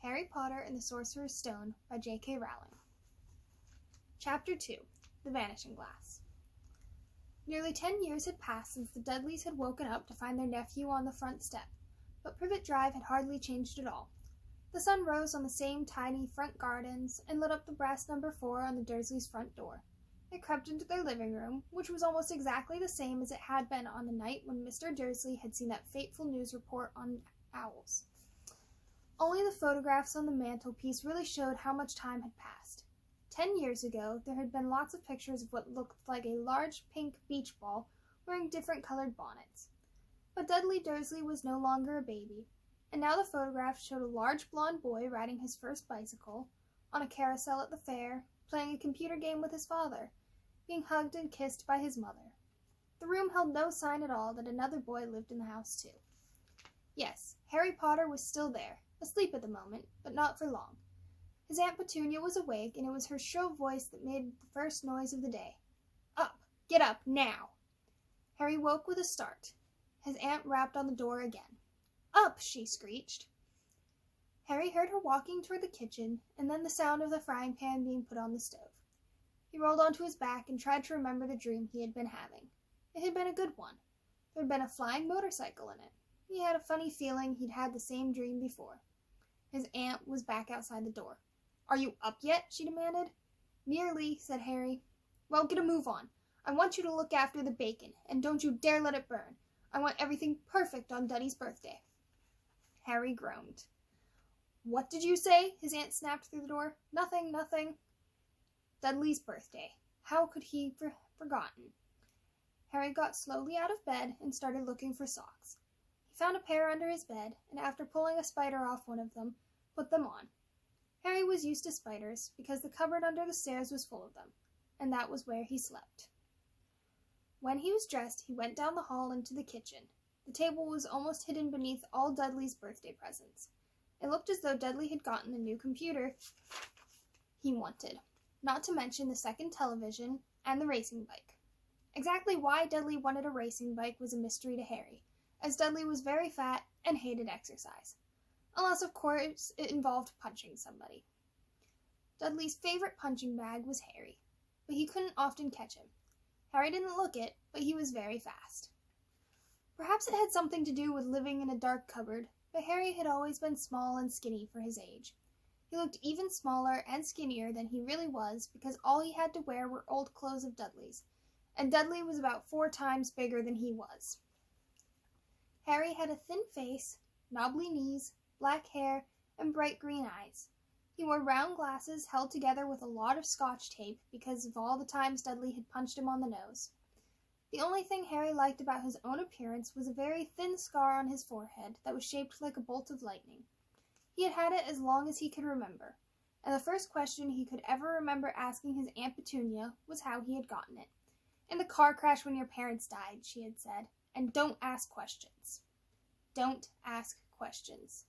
Harry Potter and the Sorcerer's Stone by J.K. Rowling. Chapter 2. The Vanishing Glass. Nearly 10 years had passed since the Dudleys had woken up to find their nephew on the front step, but Privet Drive had hardly changed at all. The sun rose on the same tiny front gardens and lit up the brass number 4 on the Dursleys' front door. It crept into their living room, which was almost exactly the same as it had been on the night when Mr. Dursley had seen that fateful news report on owls. Only the photographs on the mantelpiece really showed how much time had passed. 10 years ago, there had been lots of pictures of what looked like a large pink beach ball wearing different colored bonnets. But Dudley Dursley was no longer a baby, and now the photographs showed a large blonde boy riding his first bicycle, on a carousel at the fair, playing a computer game with his father, being hugged and kissed by his mother. The room held no sign at all that another boy lived in the house too. Yes, Harry Potter was still there, asleep at the moment, but not for long. His Aunt Petunia was awake, and it was her shrill voice that made the first noise of the day. Up! Get up, now! Harry woke with a start. His aunt rapped on the door again. Up! She screeched. Harry heard her walking toward the kitchen, and then the sound of the frying pan being put on the stove. He rolled onto his back and tried to remember the dream he had been having. It had been a good one. There had been a flying motorcycle in it. He had a funny feeling he'd had the same dream before. His aunt was back outside the door. Are you up yet? She demanded. Nearly, said Harry. Well, get a move on. I want you to look after the bacon, and don't you dare let it burn. I want everything perfect on Duddy's birthday. Harry groaned. What did you say? His aunt snapped through the door. Nothing. Dudley's birthday. How could he have forgotten? Harry got slowly out of bed and started looking for socks. He found a pair under his bed, and after pulling a spider off one of them, put them on. Harry was used to spiders because the cupboard under the stairs was full of them, and that was where he slept. When he was dressed, he went down the hall into the kitchen. The table was almost hidden beneath all Dudley's birthday presents. It looked as though Dudley had gotten the new computer he wanted, not to mention the second television and the racing bike. Exactly why Dudley wanted a racing bike was a mystery to Harry, as Dudley was very fat and hated exercise. Unless, of course, it involved punching somebody. Dudley's favorite punching bag was Harry, but he couldn't often catch him. Harry didn't look it, but he was very fast. Perhaps it had something to do with living in a dark cupboard, but Harry had always been small and skinny for his age. He looked even smaller and skinnier than he really was because all he had to wear were old clothes of Dudley's, and Dudley was about 4 times bigger than he was. Harry had a thin face, knobbly knees, black hair, and bright green eyes. He wore round glasses held together with a lot of Scotch tape because of all the times Dudley had punched him on the nose. The only thing Harry liked about his own appearance was a very thin scar on his forehead that was shaped like a bolt of lightning. He had had it as long as he could remember, and the first question he could ever remember asking his Aunt Petunia was how he had gotten it. In the car crash when your parents died, she had said, and don't ask questions. Don't ask questions.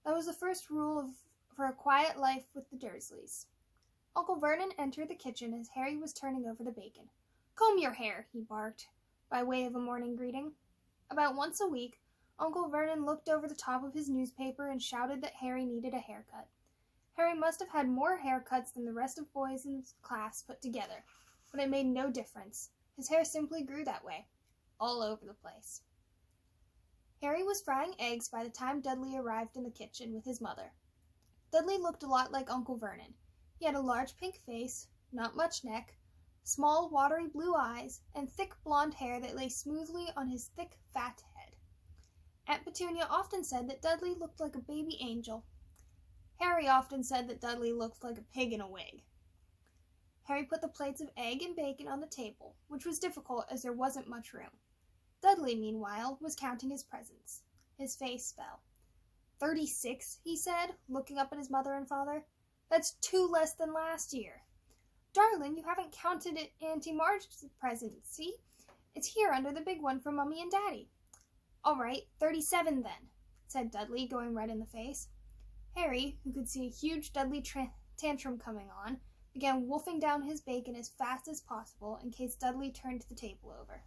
That was the first rule for a quiet life with the Dursleys. Uncle Vernon entered the kitchen as Harry was turning over the bacon. Comb your hair, he barked, by way of a morning greeting. About once a week, Uncle Vernon looked over the top of his newspaper and shouted that Harry needed a haircut. Harry must have had more haircuts than the rest of boys in his class put together, but it made no difference. His hair simply grew that way, all over the place. Harry was frying eggs by the time Dudley arrived in the kitchen with his mother. Dudley looked a lot like Uncle Vernon. He had a large pink face, not much neck, small watery blue eyes, and thick blonde hair that lay smoothly on his thick fat head. Aunt Petunia often said that Dudley looked like a baby angel. Harry often said that Dudley looked like a pig in a wig. Harry put the plates of egg and bacon on the table, which was difficult as there wasn't much room. Dudley, meanwhile, was counting his presents. His face fell. 36, he said, looking up at his mother and father. That's 2 less than last year. Darling, you haven't counted Auntie Marge's present, see? It's here under the big one for Mummy and Daddy. All right, 37 then, said Dudley, going red in the face. Harry, who could see a huge Dudley tantrum coming on, began wolfing down his bacon as fast as possible in case Dudley turned the table over.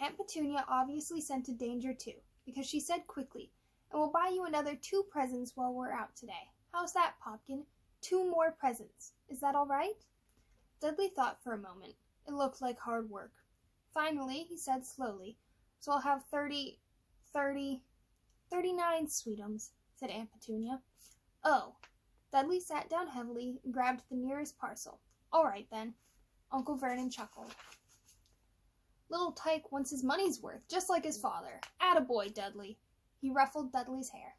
Aunt Petunia obviously scented danger too, because she said quickly, and we'll buy you another 2 presents while we're out today. How's that, Popkin? 2 more presents. Is that all right?" Dudley thought for a moment. It looked like hard work. Finally, he said slowly, "So I'll have 39 sweetums," said Aunt Petunia. "Oh." Dudley sat down heavily and grabbed the nearest parcel. "All right, then." Uncle Vernon chuckled. "Little Tyke wants his money's worth, just like his father. Attaboy, Dudley." He ruffled Dudley's hair.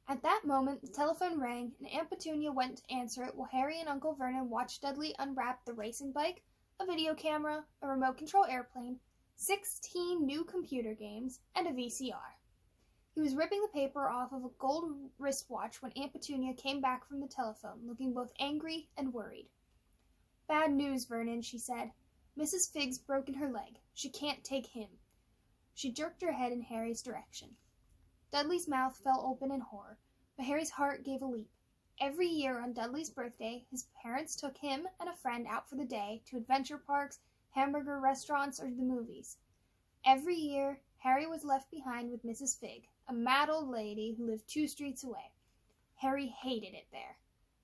At that moment, the telephone rang, and Aunt Petunia went to answer it while Harry and Uncle Vernon watched Dudley unwrap the racing bike, a video camera, a remote-control airplane, 16 new computer games, and a VCR. He was ripping the paper off of a gold wristwatch when Aunt Petunia came back from the telephone, looking both angry and worried. "Bad news, Vernon," she said. "Mrs. Figg's broken her leg. She can't take him." She jerked her head in Harry's direction. Dudley's mouth fell open in horror, but Harry's heart gave a leap. Every year on Dudley's birthday, his parents took him and a friend out for the day to adventure parks, hamburger restaurants, or the movies. Every year, Harry was left behind with Mrs. Figg, a mad old lady who lived 2 streets away. Harry hated it there.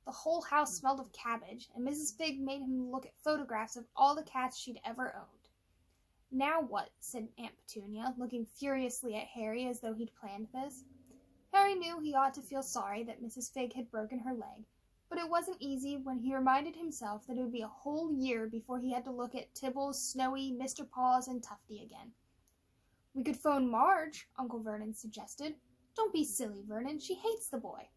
The whole house smelled of cabbage, and Mrs. Figg made him look at photographs of all the cats she'd ever owned. "Now what?" said Aunt Petunia, looking furiously at Harry as though he'd planned this. Harry knew he ought to feel sorry that Mrs. Figg had broken her leg, but it wasn't easy when he reminded himself that it would be a whole year before he had to look at Tibbles, Snowy, Mr. Paws, and Tufty again. "We could phone Marge," Uncle Vernon suggested. "Don't be silly, Vernon. She hates the boy."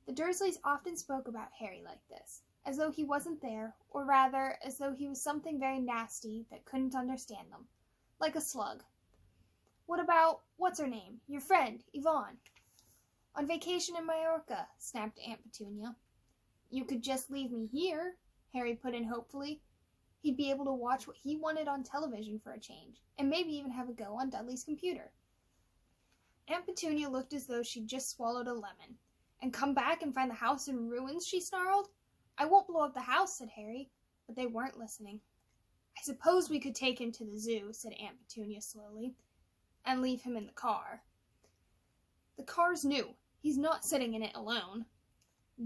The Dursleys often spoke about Harry like this, as though he wasn't there, or rather, as though he was something very nasty that couldn't understand them, like a slug. "What about, what's-her-name, your friend, Yvonne?" "On vacation in Majorca," snapped Aunt Petunia. "You could just leave me here," Harry put in hopefully. He'd be able to watch what he wanted on television for a change, and maybe even have a go on Dudley's computer. Aunt Petunia looked as though she'd just swallowed a lemon. "And come back and find the house in ruins?" she snarled. "I won't blow up the house," said Harry, but they weren't listening. "I suppose we could take him to the zoo," said Aunt Petunia slowly, "and leave him in the car." "The car's new. He's not sitting in it alone."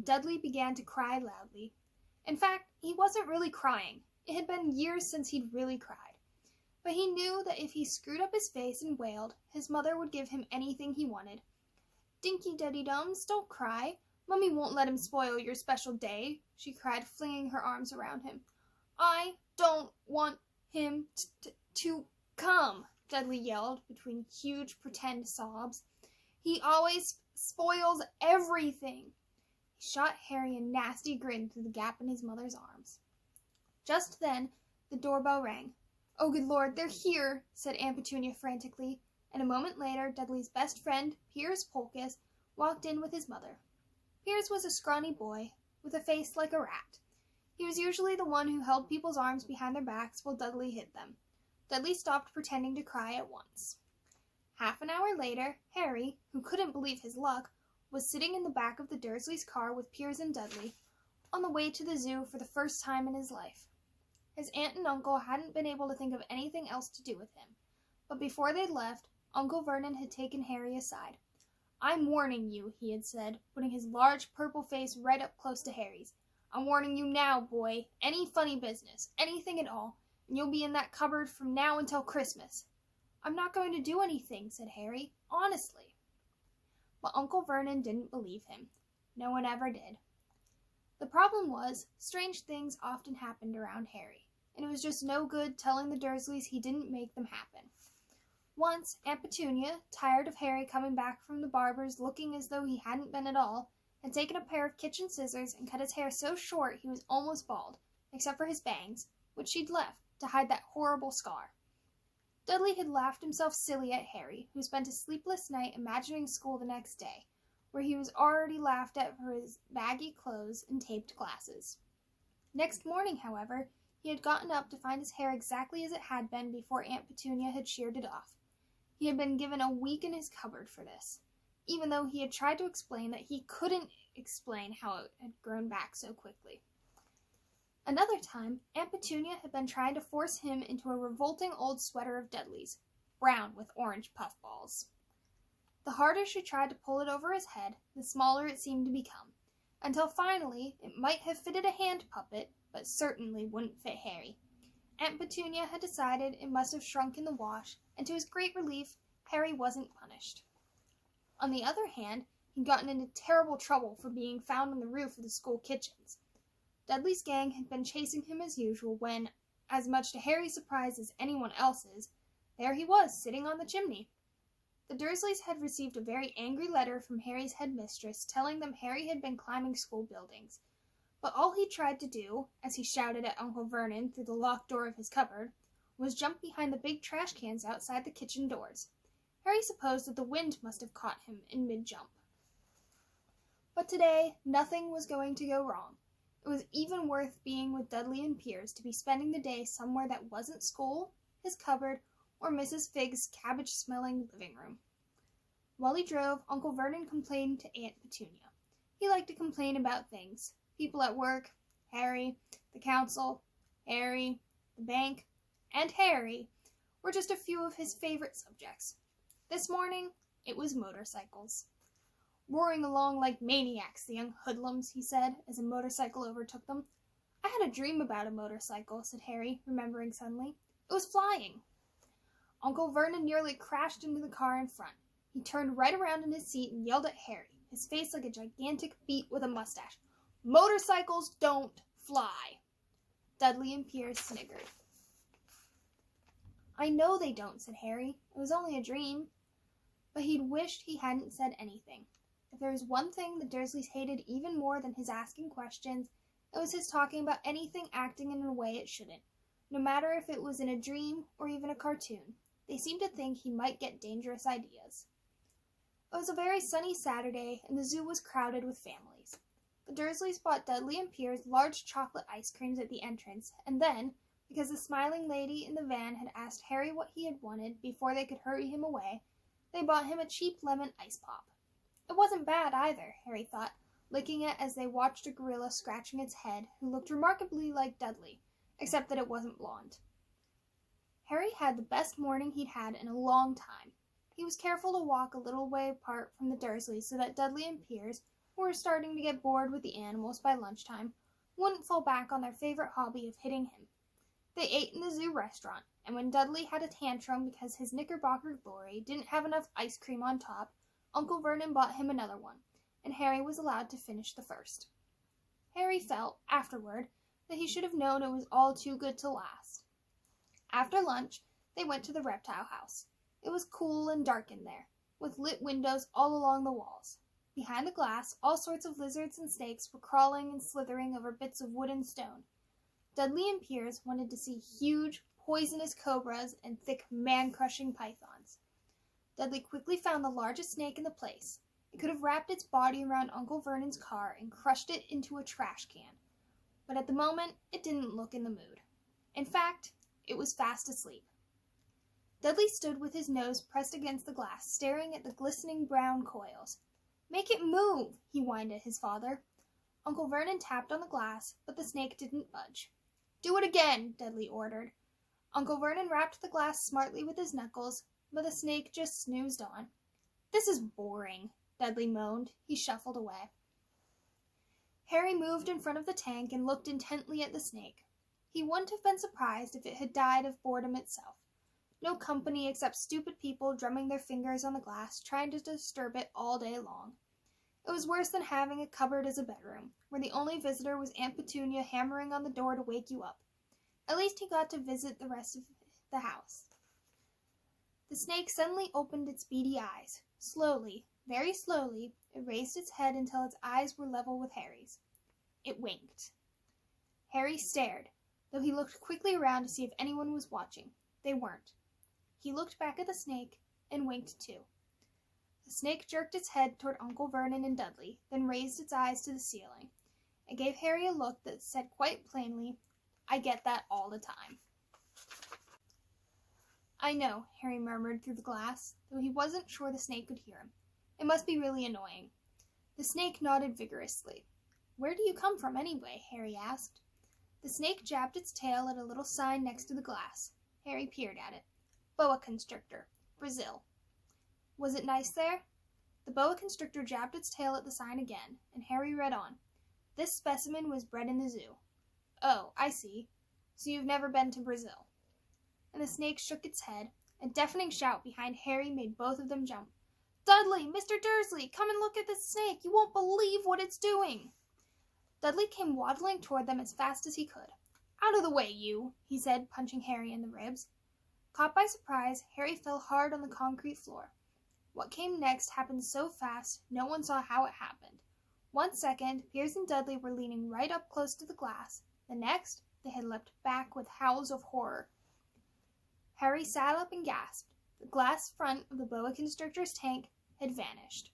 Dudley began to cry loudly. In fact, he wasn't really crying. It had been years since he'd really cried. But he knew that if he screwed up his face and wailed, his mother would give him anything he wanted. "Dinky Duddy Dums, don't cry. Mummy won't let him spoil your special day," she cried, flinging her arms around him. "I don't want him to come," Dudley yelled between huge pretend sobs. "He always spoils everything." He shot Harry a nasty grin through the gap in his mother's arms. Just then, the doorbell rang. "Oh, good Lord, they're here," said Aunt Petunia frantically, and a moment later, Dudley's best friend, Piers Polkiss, walked in with his mother. Piers was a scrawny boy, with a face like a rat. He was usually the one who held people's arms behind their backs while Dudley hid them. Dudley stopped pretending to cry at once. Half an hour later, Harry, who couldn't believe his luck, was sitting in the back of the Dursleys' car with Piers and Dudley, on the way to the zoo for the first time in his life. His aunt and uncle hadn't been able to think of anything else to do with him, but before they'd left, Uncle Vernon had taken Harry aside. "I'm warning you," he had said, putting his large purple face right up close to Harry's. "I'm warning you now, boy. Any funny business, anything at all, and you'll be in that cupboard from now until Christmas." "I'm not going to do anything," said Harry, "honestly." But Uncle Vernon didn't believe him. No one ever did. The problem was, strange things often happened around Harry, and it was just no good telling the Dursleys he didn't make them happen. Once, Aunt Petunia, tired of Harry coming back from the barber's looking as though he hadn't been at all, had taken a pair of kitchen scissors and cut his hair so short he was almost bald, except for his bangs, which she'd left to hide that horrible scar. Dudley had laughed himself silly at Harry, who spent a sleepless night imagining school the next day, where he was already laughed at for his baggy clothes and taped glasses. Next morning, however, he had gotten up to find his hair exactly as it had been before Aunt Petunia had sheared it off. He had been given a week in his cupboard for this, even though he had tried to explain that he couldn't explain how it had grown back so quickly. Another time, Aunt Petunia had been trying to force him into a revolting old sweater of Dudley's, brown with orange puffballs. The harder she tried to pull it over his head, the smaller it seemed to become, until finally it might have fitted a hand puppet, but certainly wouldn't fit Harry. Aunt Petunia had decided it must have shrunk in the wash, and to his great relief, Harry wasn't punished. On the other hand, he'd gotten into terrible trouble for being found on the roof of the school kitchens. Dudley's gang had been chasing him as usual when, as much to Harry's surprise as anyone else's, there he was, sitting on the chimney. The Dursleys had received a very angry letter from Harry's headmistress telling them Harry had been climbing school buildings, but all he tried to do, as he shouted at Uncle Vernon through the locked door of his cupboard, was jump behind the big trash cans outside the kitchen doors. Harry supposed that the wind must have caught him in mid-jump. But today, nothing was going to go wrong. It was even worth being with Dudley and Piers to be spending the day somewhere that wasn't school, his cupboard, or Mrs. Figg's cabbage-smelling living room. While he drove, Uncle Vernon complained to Aunt Petunia. He liked to complain about things. People at work, Harry, the council, Harry, the bank, and Harry were just a few of his favorite subjects. This morning, it was motorcycles. Roaring along like maniacs, the young hoodlums, he said, as a motorcycle overtook them. I had a dream about a motorcycle, said Harry, remembering suddenly. It was flying. Uncle Vernon nearly crashed into the car in front. He turned right around in his seat and yelled at Harry, his face like a gigantic beet with a mustache. Motorcycles don't fly. Dudley and Piers sniggered. I know they don't, said Harry. It was only a dream. But he'd wished he hadn't said anything. If there was one thing the Dursleys hated even more than his asking questions, it was his talking about anything acting in a way it shouldn't, no matter if it was in a dream or even a cartoon. They seemed to think he might get dangerous ideas. It was a very sunny Saturday, and the zoo was crowded with families. The Dursleys bought Dudley and Piers large chocolate ice creams at the entrance, and then, because the smiling lady in the van had asked Harry what he had wanted before they could hurry him away, they bought him a cheap lemon ice pop. It wasn't bad either, Harry thought, licking it as they watched a gorilla scratching its head, who looked remarkably like Dudley, except that it wasn't blonde. Harry had the best morning he'd had in a long time. He was careful to walk a little way apart from the Dursleys so that Dudley and Piers, who were starting to get bored with the animals by lunchtime, wouldn't fall back on their favorite hobby of hitting him. They ate in the zoo restaurant, and when Dudley had a tantrum because his Knickerbocker glory didn't have enough ice cream on top, Uncle Vernon bought him another one, and Harry was allowed to finish the first. Harry felt, afterward, that he should have known it was all too good to last. After lunch, they went to the reptile house. It was cool and dark in there, with lit windows all along the walls. Behind the glass, all sorts of lizards and snakes were crawling and slithering over bits of wood and stone. Dudley and Piers wanted to see huge, poisonous cobras and thick, man-crushing pythons. Dudley quickly found the largest snake in the place. It could have wrapped its body around Uncle Vernon's car and crushed it into a trash can. But at the moment, it didn't look in the mood. In fact, it was fast asleep. Dudley stood with his nose pressed against the glass, staring at the glistening brown coils. "Make it move," he whined at his father. Uncle Vernon tapped on the glass, but the snake didn't budge. "Do it again," Dudley ordered. Uncle Vernon rapped the glass smartly with his knuckles, but the snake just snoozed on. "This is boring," Dudley moaned. He shuffled away. Harry moved in front of the tank and looked intently at the snake. He wouldn't have been surprised if it had died of boredom itself. No company except stupid people drumming their fingers on the glass, trying to disturb it all day long. It was worse than having a cupboard as a bedroom, where the only visitor was Aunt Petunia hammering on the door to wake you up. At least he got to visit the rest of the house. The snake suddenly opened its beady eyes. Slowly, very slowly, it raised its head until its eyes were level with Harry's. It winked. Harry stared, though he looked quickly around to see if anyone was watching. They weren't. He looked back at the snake and winked too. The snake jerked its head toward Uncle Vernon and Dudley, then raised its eyes to the ceiling. It gave Harry a look that said quite plainly, "I get that all the time." "I know," Harry murmured through the glass, though he wasn't sure the snake could hear him. "It must be really annoying." The snake nodded vigorously. "Where do you come from, anyway?" Harry asked. The snake jabbed its tail at a little sign next to the glass. Harry peered at it. "Boa constrictor, Brazil." "Was it nice there?" The boa constrictor jabbed its tail at the sign again, and Harry read on. This specimen was bred in the zoo. Oh, I see. So you've never been to Brazil. And the snake shook its head. A deafening shout behind Harry made both of them jump. Dudley! Mr. Dursley! Come and look at this snake! You won't believe what it's doing! Dudley came waddling toward them as fast as he could. Out of the way, you! He said, punching Harry in the ribs. Caught by surprise, Harry fell hard on the concrete floor. What came next happened so fast, no one saw how it happened. 1 second, Piers and Dudley were leaning right up close to the glass. The next, they had leapt back with howls of horror. Harry sat up and gasped. The glass front of the boa constrictor's tank had vanished.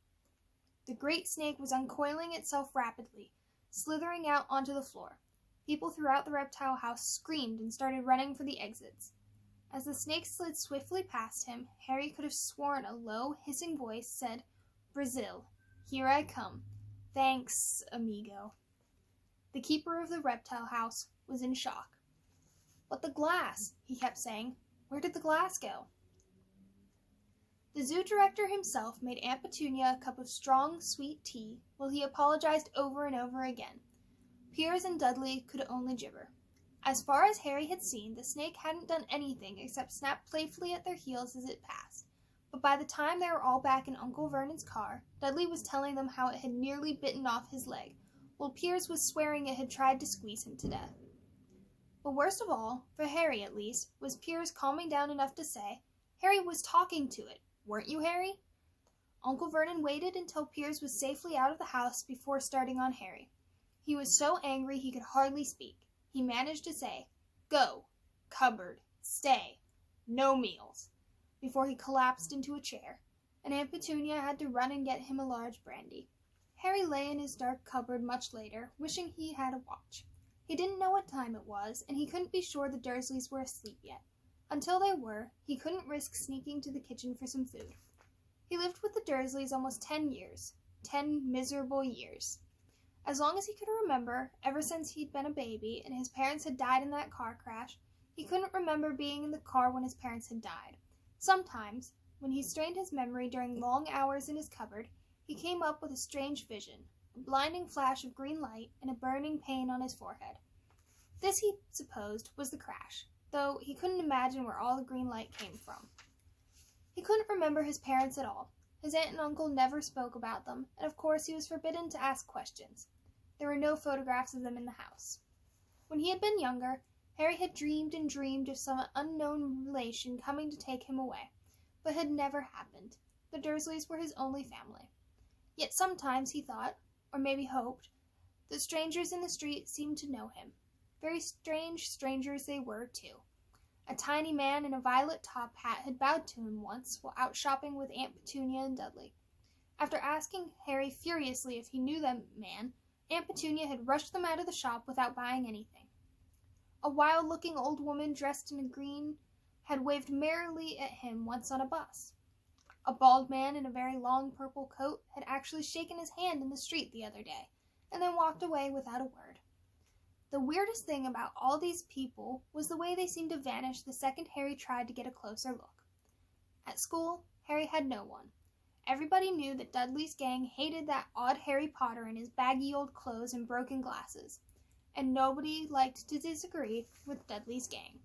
The great snake was uncoiling itself rapidly, slithering out onto the floor. People throughout the reptile house screamed and started running for the exits. As the snake slid swiftly past him, Harry could have sworn a low, hissing voice said, Brazil, here I come. Thanks, amigo. The keeper of the reptile house was in shock. But the glass, he kept saying. Where did the glass go? The zoo director himself made Aunt Petunia a cup of strong, sweet tea while he apologized over and over again. Piers and Dudley could only gibber. As far as Harry had seen, the snake hadn't done anything except snap playfully at their heels as it passed. But by the time they were all back in Uncle Vernon's car, Dudley was telling them how it had nearly bitten off his leg, while Piers was swearing it had tried to squeeze him to death. But worst of all, for Harry at least, was Piers calming down enough to say, Harry was talking to it, weren't you, Harry? Uncle Vernon waited until Piers was safely out of the house before starting on Harry. He was so angry he could hardly speak. He managed to say, Go, cupboard, stay, no meals, before he collapsed into a chair, and Aunt Petunia had to run and get him a large brandy. Harry lay in his dark cupboard much later, wishing he had a watch. He didn't know what time it was, and he couldn't be sure the Dursleys were asleep yet. Until they were, he couldn't risk sneaking to the kitchen for some food. He lived with the Dursleys almost 10 years. 10 miserable years. As long as he could remember, ever since he'd been a baby and his parents had died in that car crash, he couldn't remember being in the car when his parents had died. Sometimes, when he strained his memory during long hours in his cupboard, he came up with a strange vision, a blinding flash of green light and a burning pain on his forehead. This, he supposed, was the crash, though he couldn't imagine where all the green light came from. He couldn't remember his parents at all. His aunt and uncle never spoke about them, and of course he was forbidden to ask questions. There were no photographs of them in the house. When he had been younger, Harry had dreamed and dreamed of some unknown relation coming to take him away, but had never happened. The Dursleys were his only family. Yet sometimes he thought, or maybe hoped, that strangers in the street seemed to know him. Very strange strangers they were, too. A tiny man in a violet top hat had bowed to him once while out shopping with Aunt Petunia and Dudley. After asking Harry furiously if he knew that man, Aunt Petunia had rushed them out of the shop without buying anything. A wild-looking old woman dressed in green had waved merrily at him once on a bus. A bald man in a very long purple coat had actually shaken his hand in the street the other day, and then walked away without a word. The weirdest thing about all these people was the way they seemed to vanish the second Harry tried to get a closer look. At school, Harry had no one. Everybody knew that Dudley's gang hated that odd Harry Potter in his baggy old clothes and broken glasses, and nobody liked to disagree with Dudley's gang.